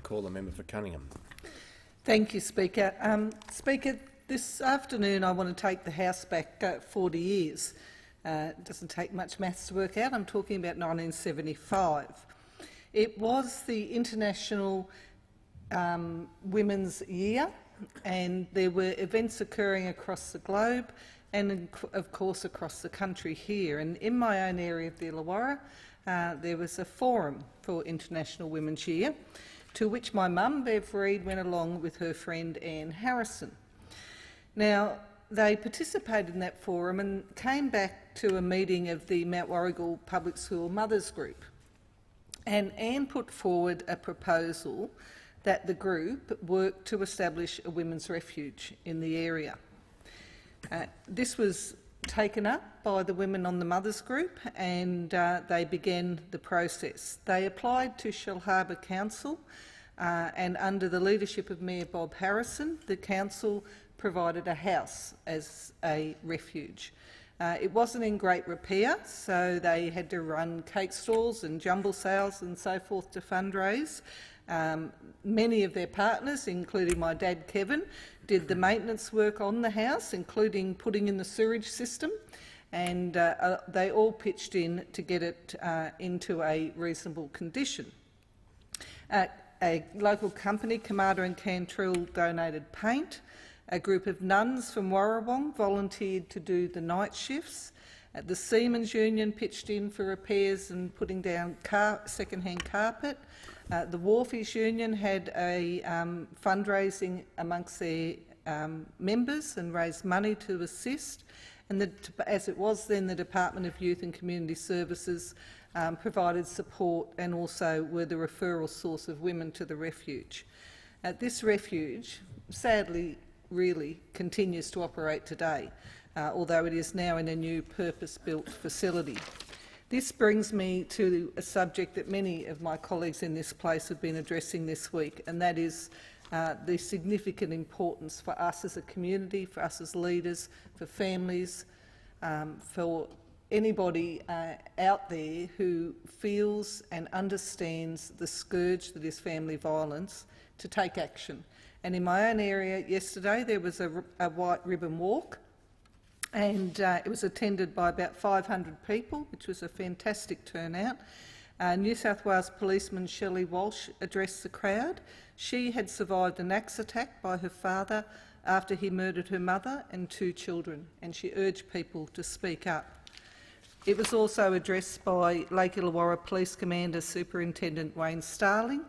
call the member for Cunningham. Thank you, Speaker. Speaker, this afternoon I want to take the House back 40 years. It doesn't take much maths to work out. I'm talking about 1975. It was the International Women's Year, and there were events occurring across the globe and, of course, across the country here. And in my own area of the Illawarra, there was a forum for International Women's Year, to which my mum, Bev Reid, went along with her friend Anne Harrison. Now, they participated in that forum and came back to a meeting of the Mount Warrigal Public School Mothers Group. And Anne put forward a proposal that the group work to establish a women's refuge in the area. This was taken up by the women on the Mothers Group, and they began the process. They applied to Shellharbour Council, and under the leadership of Mayor Bob Harrison, the council provided a house as a refuge. It wasn't in great repair, so they had to run cake stalls and jumble sales and so forth to fundraise. Many of their partners, including my dad Kevin, did the maintenance work on the house, including putting in the sewage system, and they all pitched in to get it into a reasonable condition. A local company, Kamada and Cantrill, donated paint. A group of nuns from Warrawong volunteered to do the night shifts. The Seamen's Union pitched in for repairs and putting down second-hand carpet. The Wharfies Union had a fundraising amongst their members and raised money to assist. And as it was then, the Department of Youth and Community Services provided support and also were the referral source of women to the refuge. This refuge, sadly, really continues to operate today, although it is now in a new purpose-built facility. This brings me to a subject that many of my colleagues in this place have been addressing this week, and that is the significant importance for us as a community, for us as leaders, for families, for anybody out there who feels and understands the scourge that is family violence, to take action. And in my own area yesterday there was a white ribbon walk, and it was attended by about 500 people, which was a fantastic turnout. New South Wales policeman Shelley Walsh addressed the crowd. She had survived an axe attack by her father after he murdered her mother and 2 children, and she urged people to speak up. It was also addressed by Lake Illawarra Police Commander Superintendent Wayne Starling,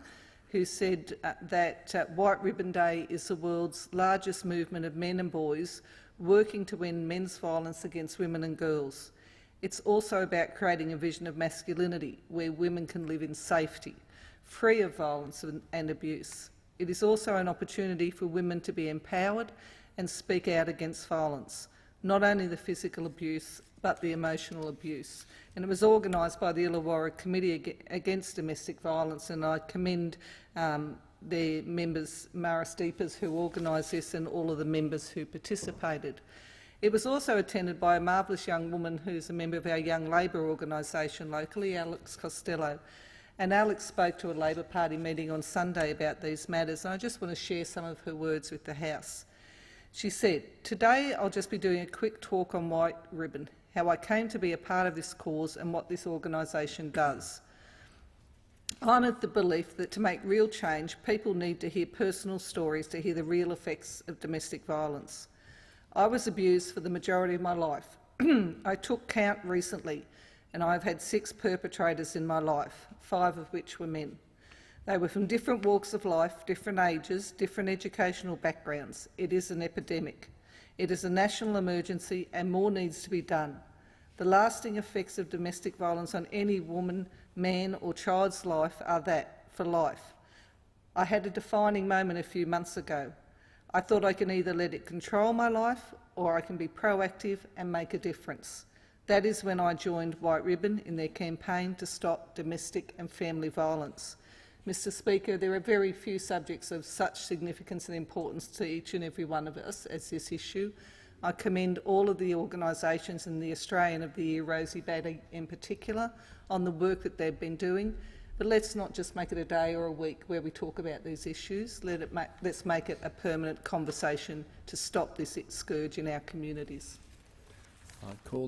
who said that White Ribbon Day is the world's largest movement of men and boys working to end men's violence against women and girls. It's also about creating a vision of masculinity where women can live in safety, free of violence and abuse. It is also an opportunity for women to be empowered and speak out against violence, not only the physical abuse but the emotional abuse. And it was organised by the Illawarra Committee Against Domestic Violence, and I commend their members, Maris Deepers, who organised this, and all of the members who participated. It was also attended by a marvellous young woman who's a member of our Young Labor organisation locally, Alex Costello. And Alex spoke to a Labor Party meeting on Sunday about these matters, and I just want to share some of her words with the House. She said, "Today I'll just be doing a quick talk on White Ribbon, how I came to be a part of this cause and what this organisation does. I'm of the belief that to make real change, people need to hear personal stories to hear the real effects of domestic violence. I was abused for the majority of my life. I took count recently, and I've had 6 perpetrators in my life, 5 of which were men. They were from different walks of life, different ages, different educational backgrounds. It is an epidemic. It is a national emergency and more needs to be done. The lasting effects of domestic violence on any woman, man or child's life are that, for life. I had a defining moment a few months ago. I thought I can either let it control my life or I can be proactive and make a difference. That is when I joined White Ribbon in their campaign to stop domestic and family violence. Mr Speaker, there are very few subjects of such significance and importance to each and every one of us as this issue. I commend all of the organisations and the Australian of the Year, Rosie Batty in particular, on the work that they've been doing. But let's not just make it a day or a week where we talk about these issues. Let's make it a permanent conversation to stop this scourge in our communities. I call the